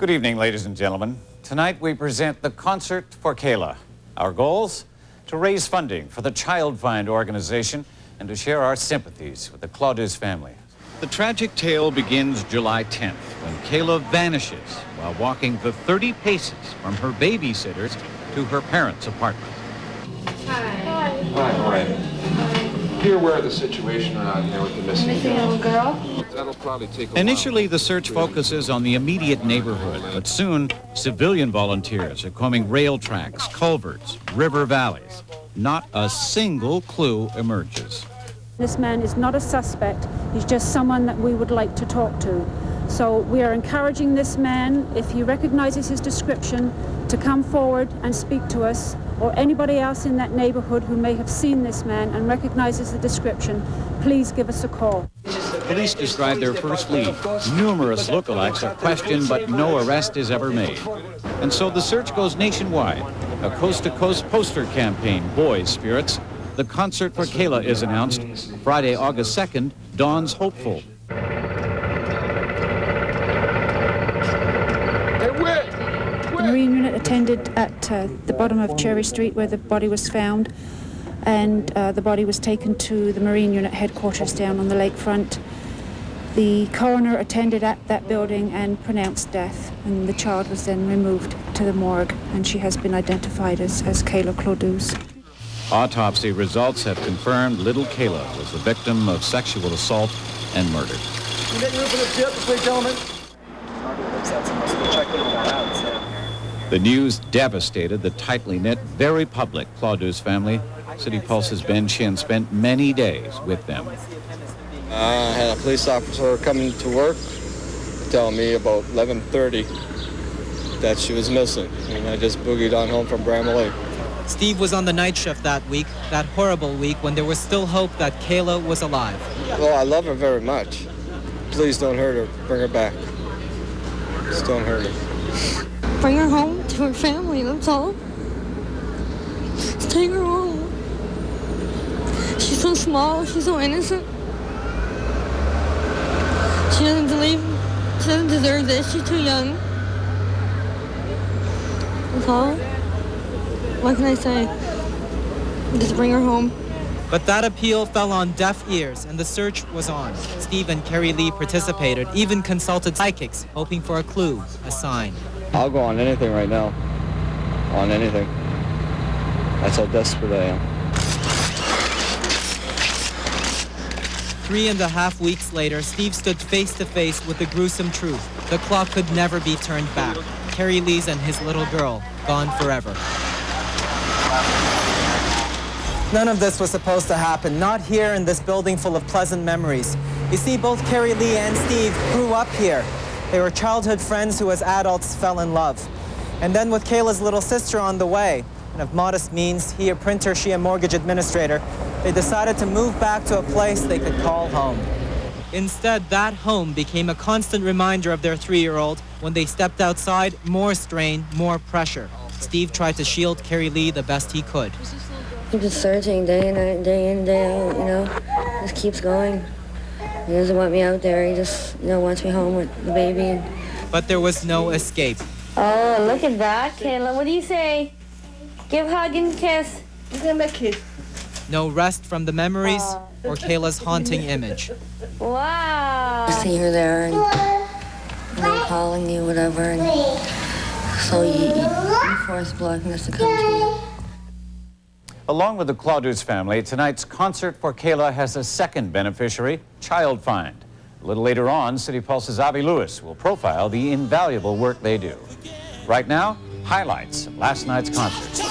Good evening, ladies and gentlemen. Tonight we present the Concert for Kayla. Our goals? To raise funding for the Child Find organization and to share our sympathies with the Klaudusz family. The tragic tale begins July 10th when Kayla vanishes while walking the 30 paces from her babysitters to her parents' apartment. Hi. Hi. You're aware of the situation around here with the missing little girl? That'll probably take a Initially, the search focuses on the immediate neighborhood, but soon, civilian volunteers are combing rail tracks, culverts, river valleys. Not a single clue emerges. This man is not a suspect. He's just someone that we would like to talk to. So we are encouraging this man, if he recognizes his description, to come forward and speak to us, or anybody else in that neighborhood who may have seen this man and recognizes the description, please give us a call. Police describe their first lead. Numerous lookalikes are questioned, but no arrest is ever made. And so the search goes nationwide. A coast-to-coast poster campaign, Boys Spirits. The Concert for Kayla is announced. Friday, August 2nd, dawns hopeful. The Marine unit attended at the bottom of Cherry Street where the body was found, and the body was taken to the Marine unit headquarters down on the lakefront. The coroner attended at that building and pronounced death, and the child was then removed to the morgue, and she has been identified as Kayla Klaudusz. Autopsy results have confirmed little Kayla was the victim of sexual assault and murder. You make room for the jet, please, gentlemen. The news devastated the tightly knit, very public Klaudusz family. City Pulse's Ben Shin spent many days with them. I had a police officer coming to work telling me about 11:30 that she was missing, and I just boogied on home from Bramley. Steve was on the night shift that week, that horrible week when there was still hope that Kayla was alive. Well, I love her very much. Please don't hurt her. Bring her back. Just don't hurt her. Bring her home to her family, that's all. Just take her home. She's so small, she's so innocent. She doesn't deserve this, she's too young. That's all. What can I say? Just bring her home. But that appeal fell on deaf ears, and the search was on. Steve and Carrie Lee participated, even consulted psychics, hoping for a clue, a sign. I'll go on anything right now. On anything. That's how desperate I am. 3.5 weeks later, Steve stood face to face with the gruesome truth. The clock could never be turned back. Carrie Lee's and his little girl, gone forever. None of this was supposed to happen, not here in this building full of pleasant memories. You see, both Carrie Lee and Steve grew up here. They were childhood friends who as adults fell in love. And then with Kayla's little sister on the way, and of modest means, he a printer, she a mortgage administrator, they decided to move back to a place they could call home. Instead, that home became a constant reminder of their 3-year-old. When they stepped outside, more strain, more pressure. Steve tried to shield Carrie Lee the best he could. I'm just searching day and night, day in, day out, you know. Just keeps going. He doesn't want me out there. He just, wants me home with the baby. But there was no escape. Oh, look at that, Kayla. What do you say? Give a hug and kiss. Give him a kiss. No rest from the memories or Kayla's haunting image. Wow. I see her there and I'm calling you, whatever. And so you forced blocking us to come to you. Along with the Klaudusz family, tonight's Concert for Kayla has a second beneficiary, Child Find. A little later on, City Pulse's Avi Lewis will profile the invaluable work they do. Right now, highlights of last night's concert.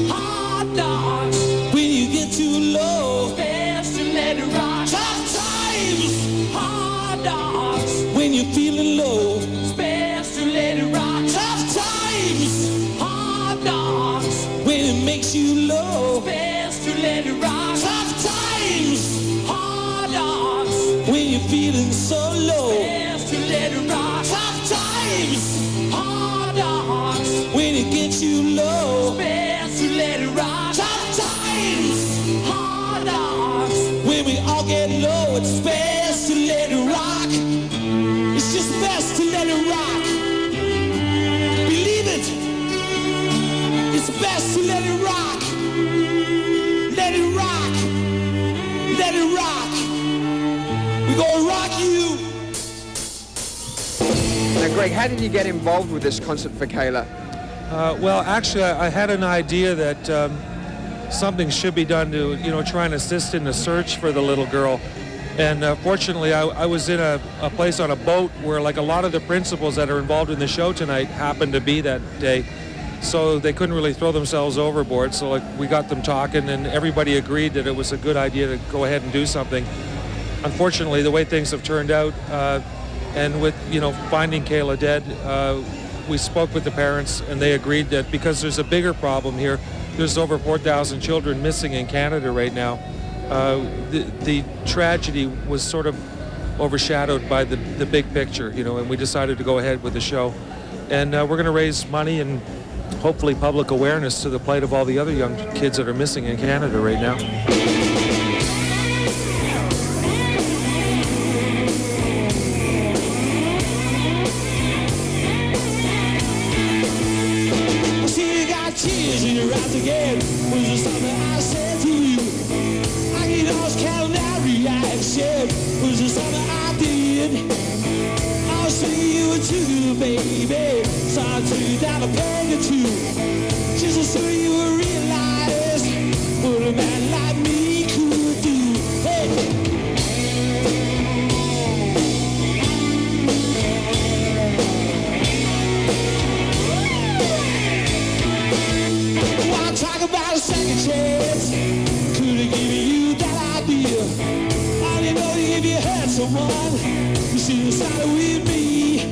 Hard knocks, when you get too low, best to let it rock. Tough times, hard knocks, when you're feeling low, best to let it rock. Tough times, hard knocks, when it makes you low, best to let it rock. Tough times, hard knocks, when you're feeling so low, best to let it rock. Tough times, hard knocks, when it gets you low, best to let it rock. Tough times, hard knocks, when we all get low, it's best to let it rock. It's just best to let it rock. It's best to let it rock. Let it rock. Let it rock. We're gonna rock you. Now, Greg, how did you get involved with this concert for Kayla? Well, actually, I had an idea that something should be done to, try and assist in the search for the little girl. And fortunately, I was in a place on a boat where, like, a lot of the principals that are involved in the show tonight happened to be that day. So they couldn't really throw themselves overboard. So, like, we got them talking, and everybody agreed that it was a good idea to go ahead and do something. Unfortunately, the way things have turned out, and with, finding Kayla dead, we spoke with the parents, and they agreed that because there's a bigger problem here, there's over 4,000 children missing in Canada right now. The tragedy was sort of overshadowed by the big picture, and we decided to go ahead with the show. And we're going to raise money and hopefully public awareness to the plight of all the other young kids that are missing in Canada right now. Again, was there something I said to you? I get lost counting that reaction. Was there something I did? I'll see you too, baby. So I'll take you down a peg or two, just so you will realize what a man like me could do. Hey. Talk about a second chance. Could have given you that idea. I didn't know if you had someone. You should have started with me.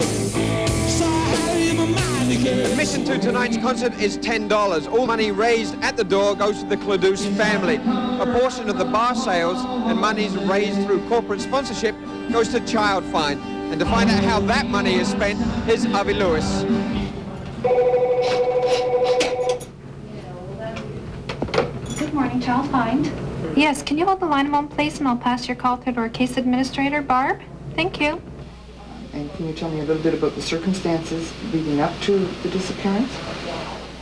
So I had it in my mind again. Admission to tonight's concert is $10. All money raised at the door goes to the Klaudusz family. A portion of the bar sales and monies raised through corporate sponsorship goes to Child Find. And to find out how that money is spent, here's Avi Lewis. Good morning, Child Find. Yes, can you hold the line a moment, please, and I'll pass your call through to our case administrator, Barb. Thank you. And can you tell me a little bit about the circumstances leading up to the disappearance?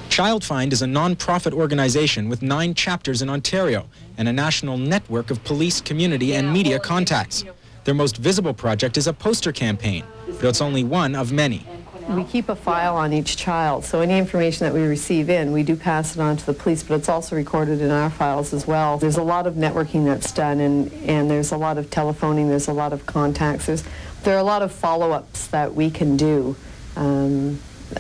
Child Find is a non-profit organization with 9 chapters in Ontario and a national network of police, community, and media contacts. Their most visible project is a poster campaign, but it's only one of many. We keep a file on each child, so any information that we receive in, we do pass it on to the police, but it's also recorded in our files as well. There's a lot of networking that's done, and there's a lot of telephoning, there's a lot of contacts. There are a lot of follow-ups that we can do,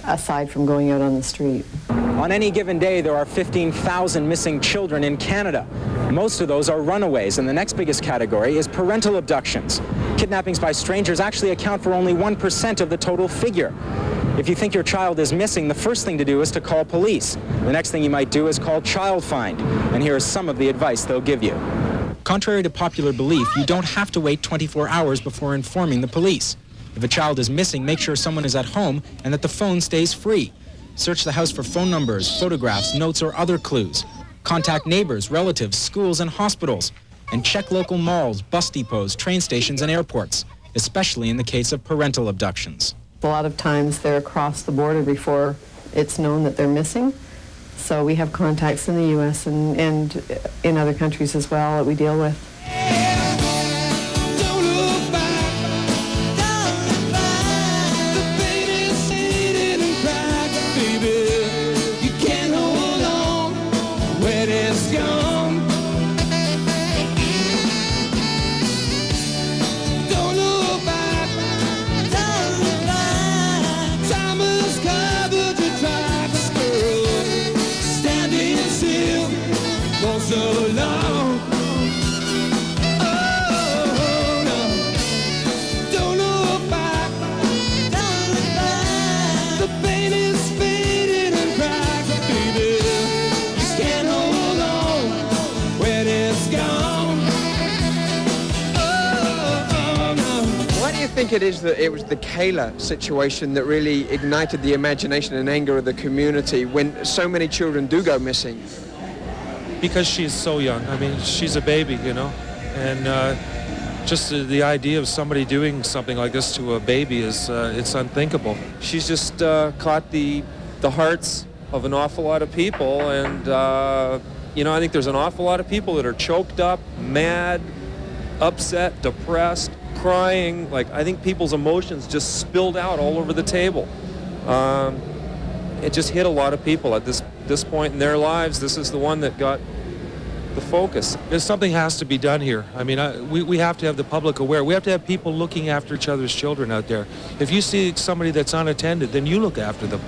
aside from going out on the street. On any given day, there are 15,000 missing children in Canada. Most of those are runaways, and the next biggest category is parental abductions. Kidnappings by strangers actually account for only 1% of the total figure. If you think your child is missing, the first thing to do is to call police. The next thing you might do is call Child Find, and here is some of the advice they'll give you. Contrary to popular belief, you don't have to wait 24 hours before informing the police. If a child is missing, make sure someone is at home and that the phone stays free. Search the house for phone numbers, photographs, notes, or other clues. Contact neighbors, relatives, schools, and hospitals. And check local malls, bus depots, train stations, and airports, especially in the case of parental abductions. A lot of times they're across the border before it's known that they're missing. So we have contacts in the U.S. and in other countries as well that we deal with. I think it is that it was the Kayla situation that really ignited the imagination and anger of the community when so many children do go missing. Because she's so young. I mean, she's a baby, and just the idea of somebody doing something like this to a baby is it's unthinkable. She's just caught the hearts of an awful lot of people, and you know, I think there's an awful lot of people that are choked up, mad, upset, depressed, crying. Like, I think people's emotions just spilled out all over the table. It just hit a lot of people at this point in their lives. This is the one that got the focus. Something has to be done here. I mean, we have to have the public aware. We have to have people looking after each other's children out there. If you see somebody that's unattended, then you look after them.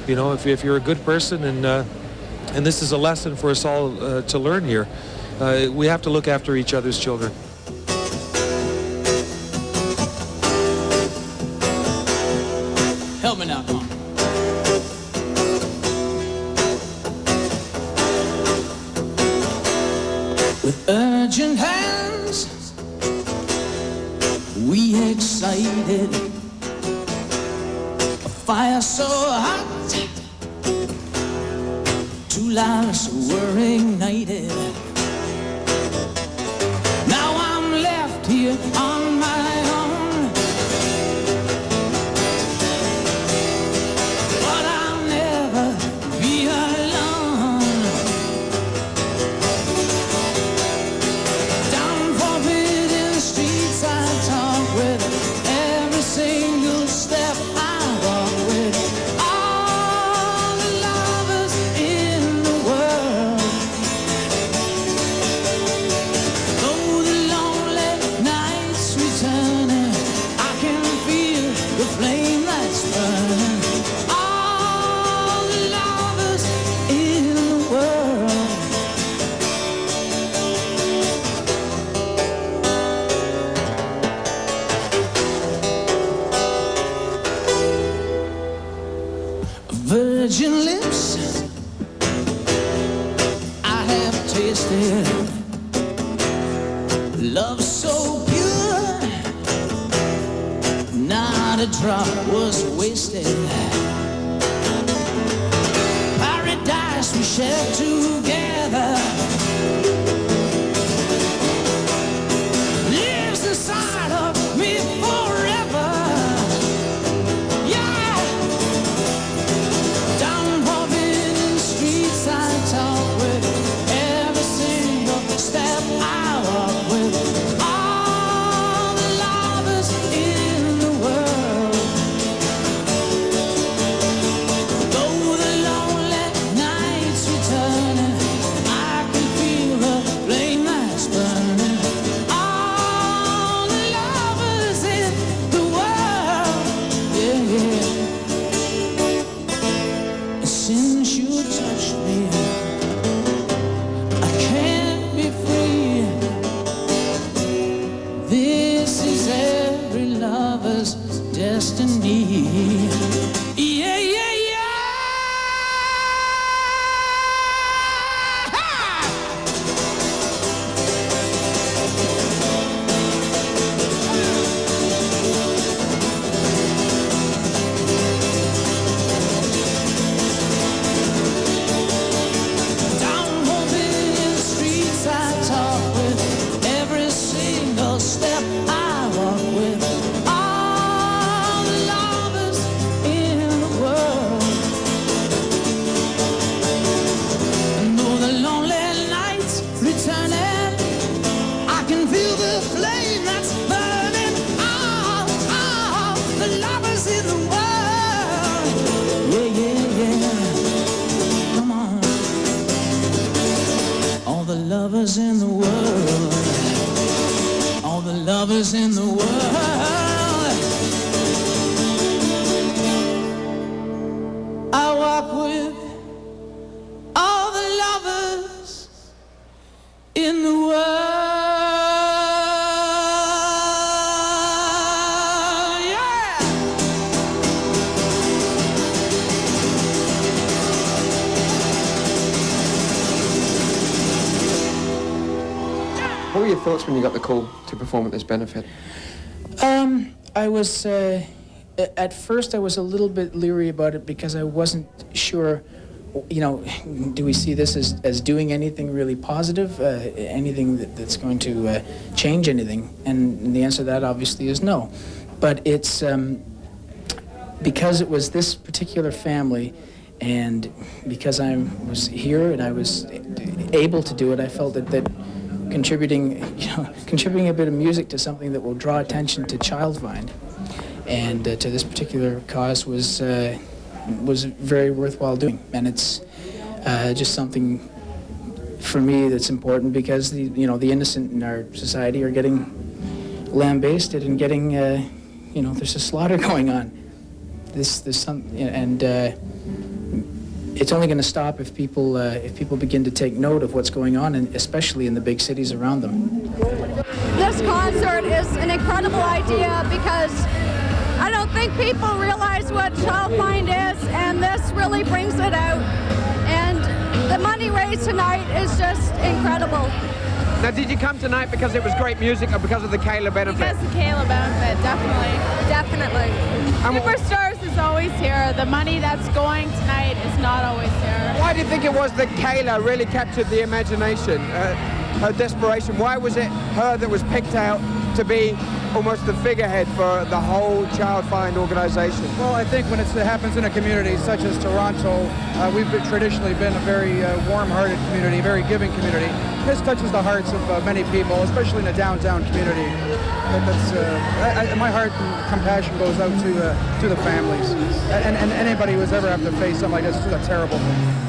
You know, if you're a good person, and this is a lesson for us all to learn here, we have to look after each other's children. Help me now, come on. With urgent hands, we excited. A fire so hot, two lives were ignited. Now I'm left here on my own, but I'll never be alone. Down forbidden streets I talk with, every single step I walk with. All the lovers in the world, though the lonely nights returning, I can feel the flame that's burning. All the lovers in the world. Virgin lips I have tasted, love so pure, not a drop was wasted. Paradise we shared together lives inside of me forever. Yeah. Down forbidden streets I talk with, every single step I walk with. All the lovers in the world, though the lonely nights returning, I can feel the flame that's burning. All the lovers in the world, yeah, yeah. And since you touched me, I can't be free. This is every lover's destiny. Yeah, yeah, yeah. Down forbidden streets I talk with, every single step I walk with. All the lovers in the world, and though the lonely nights returning, I can feel the flame that's burning. All the lovers in the world, yeah, yeah, yeah. Come on. All the lovers in the world, all the lovers in the world. I walk with all the lovers in the world. Yeah. What were your thoughts when you got the call to perform at this benefit? I was, at first I was a little bit leery about it because I wasn't sure, you know, do we see this as doing anything really positive, anything that's going to change anything? And the answer to that obviously is no. But it's because it was this particular family And because I was here and I was able to do it, I felt that contributing a bit of music to something that will draw attention to child find and to this particular cause was very worthwhile doing. And it's just something for me that's important because the innocent in our society are getting lambasted and getting there's a slaughter going on. There's some and it's only going to stop if people begin to take note of what's going on, and especially in the big cities around them. This concert is an incredible idea because I don't think people realize what child find is, and this really brings it out. And the money raised tonight is just incredible. Now, did you come tonight because it was great music or because of the Kayla Benefit? Because of Kayla Benefit, definitely. Definitely. Superstars is always here. The money that's going tonight is not always here. Why do you think it was that Kayla really captured the imagination, her desperation? Why was it her that was picked out to be almost the figurehead for the whole child find organization? Well, I think when it happens in a community such as Toronto, we've traditionally been a very warm-hearted community, very giving community. This touches the hearts of many people, especially in the downtown community. My heart and compassion goes out to the families and anybody who's ever have to face something like this. This is a terrible thing.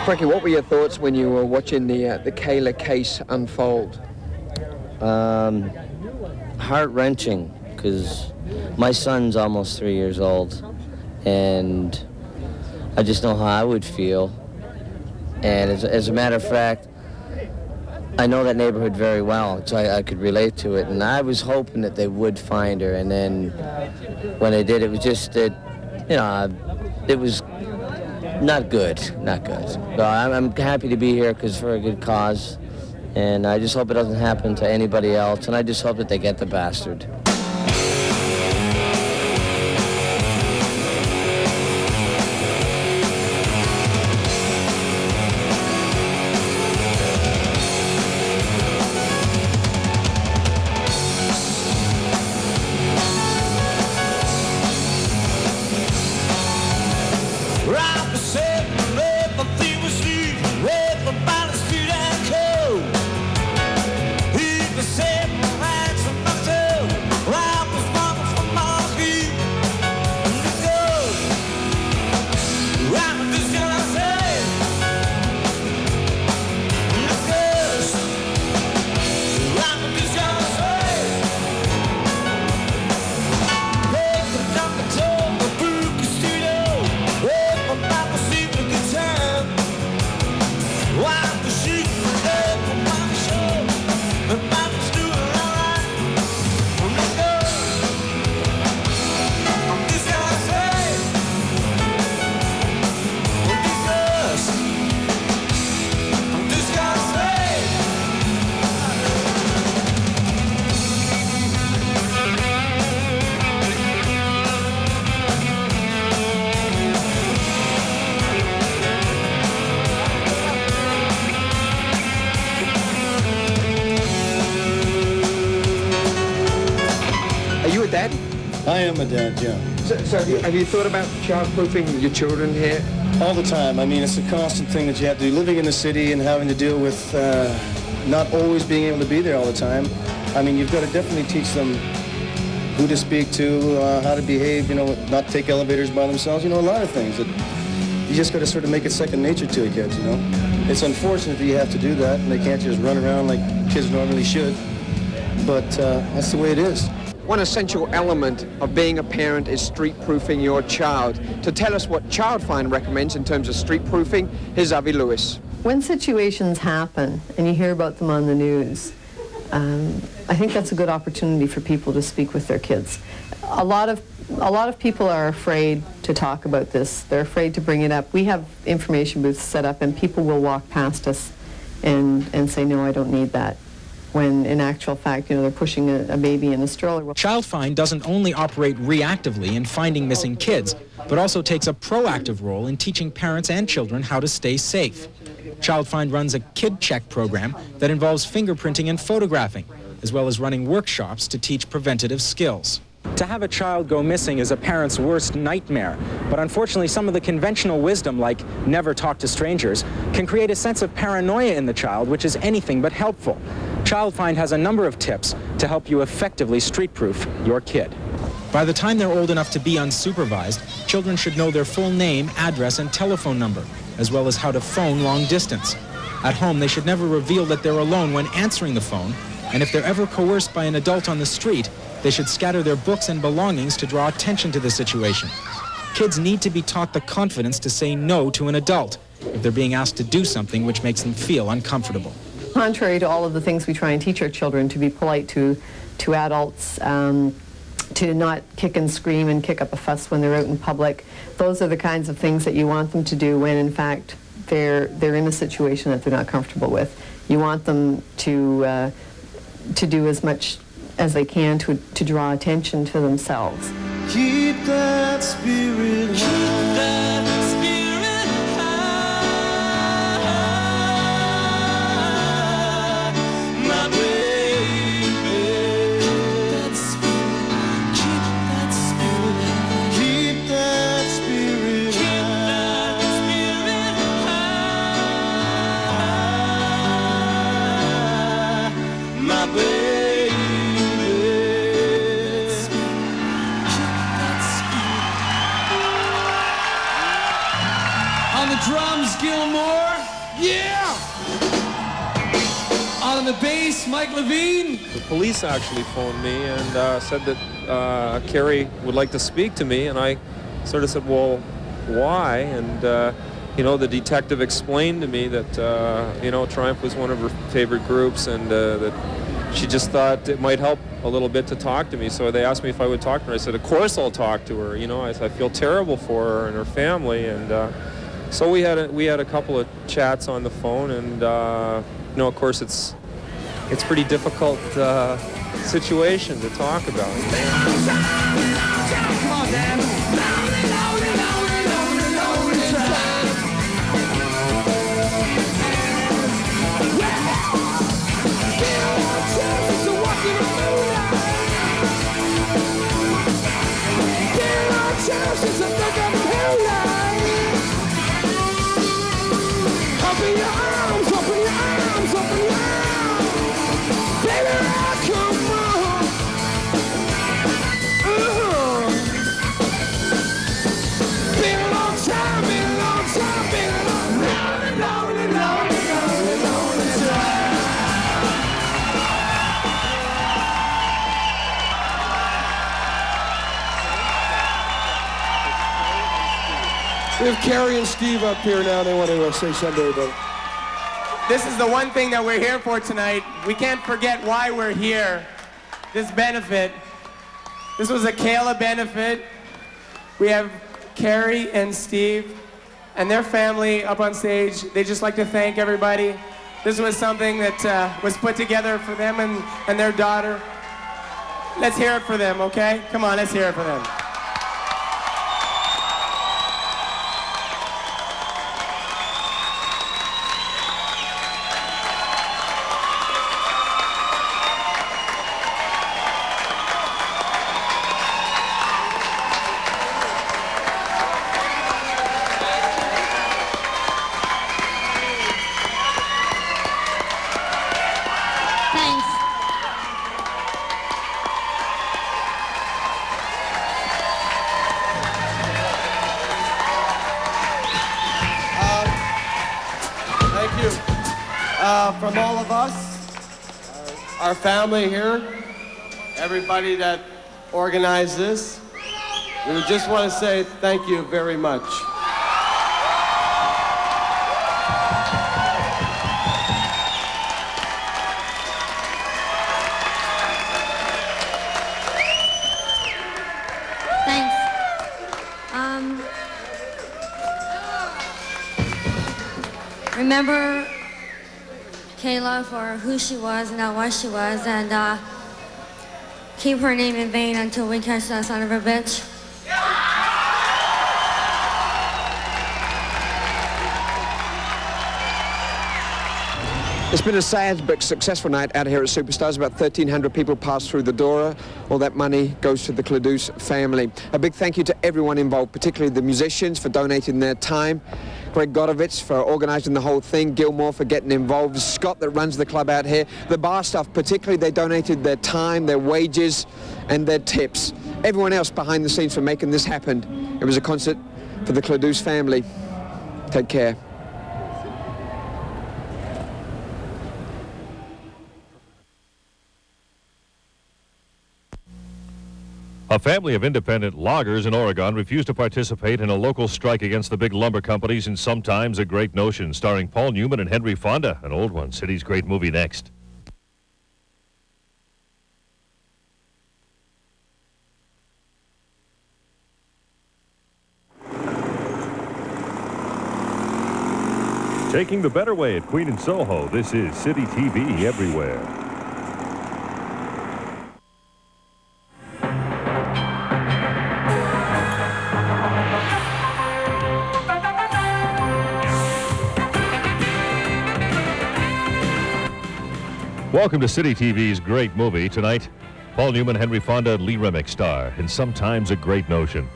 Frankie, what were your thoughts when you were watching the Kayla case unfold? Heart-wrenching, because my son's almost 3 years old, and I just know how I would feel. And as a matter of fact, I know that neighborhood very well, so I could relate to it. And I was hoping that they would find her, and then when they did, it was just that, it was not good, not good. So I'm happy to be here because for a good cause, and I just hope it doesn't happen to anybody else, and I just hope that they get the bastard. I am a dad, yeah. So have you thought about child-proofing your children here? All the time. I mean, it's a constant thing that you have to do. Living in the city and having to deal with not always being able to be there all the time. I mean, you've got to definitely teach them who to speak to, how to behave, not take elevators by themselves, a lot of things that you just got to sort of make it second nature to the kids, It's unfortunate that you have to do that, and they can't just run around like kids normally should, but that's the way it is. One essential element of being a parent is street-proofing your child. To tell us what Child Find recommends in terms of street-proofing, here's Avi Lewis. When situations happen and you hear about them on the news, I think that's a good opportunity for people to speak with their kids. A lot of people are afraid to talk about this. They're afraid to bring it up. We have information booths set up, and people will walk past us and say, no, I don't need that. When in actual fact, they're pushing a baby in a stroller. Child Find doesn't only operate reactively in finding missing kids, but also takes a proactive role in teaching parents and children how to stay safe. Child Find runs a kid check program that involves fingerprinting and photographing, as well as running workshops to teach preventative skills. To have a child go missing is a parent's worst nightmare, but unfortunately some of the conventional wisdom, like never talk to strangers, can create a sense of paranoia in the child, which is anything but helpful. Child Find has a number of tips to help you effectively street-proof your kid. By the time they're old enough to be unsupervised, children should know their full name, address, and telephone number, as well as how to phone long distance. At home, they should never reveal that they're alone when answering the phone, and if they're ever coerced by an adult on the street, they should scatter their books and belongings to draw attention to the situation. Kids need to be taught the confidence to say no to an adult if they're being asked to do something which makes them feel uncomfortable. Contrary to all of the things we try and teach our children, to be polite to adults, to not kick and scream and kick up a fuss when they're out in public, those are the kinds of things that you want them to do when in fact they're in a situation that they're not comfortable with. You want them to do as much as they can to draw attention to themselves. Keep that spirit high. Keep that spirit high, my baby. Keep that spirit high. Keep that spirit high. Keep that spirit high, my baby. On the drums, Gilmore. Yeah! On the bass, Mike Levine. The police actually phoned me and said that Carrie would like to speak to me, and I sort of said, well, why? And you know, the detective explained to me that you know, Triumph was one of her favorite groups, and that she just thought it might help a little bit to talk to me. So they asked me if I would talk to her. I said, of course I'll talk to her. You know, I feel terrible for her and her family, and so we had a couple of chats on the phone, and you know, of course it's pretty difficult situation to talk about. Come on, Dan. We have Carrie and Steve up here now. They want to say something to everybody. This is the one thing that we're here for tonight. We can't forget why we're here. This benefit. This was a Kayla benefit. We have Carrie and Steve and their family up on stage. They just like to thank everybody. This was something that was put together for them and their daughter. Let's hear it for them, okay? Come on, let's hear it for them. From all of us, our family here, everybody that organized this, we just want to say thank you very much. Thanks. Remember Kayla for who she was and not what she was, and keep her name in vain until we catch that son of a bitch. It's been a sad but successful night out here at Superstars. About 1,300 people passed through the door. All that money goes to the Klaudusz family. A big thank you to everyone involved, particularly the musicians for donating their time, Greg Godovitz for organising the whole thing, Gilmore for getting involved, Scott that runs the club out here, the bar staff particularly, they donated their time, their wages and their tips. Everyone else behind the scenes for making this happen. It was a concert for the Klaudusz family. Take care. A family of independent loggers in Oregon refused to participate in a local strike against the big lumber companies in Sometimes a Great Notion, starring Paul Newman and Henry Fonda, an old one. City's great movie next. Taking the better way at Queen and Soho, this is CityTV Everywhere. Welcome to CityTV's great movie. Tonight, Paul Newman, Henry Fonda, and Lee Remick star in Sometimes a Great Notion.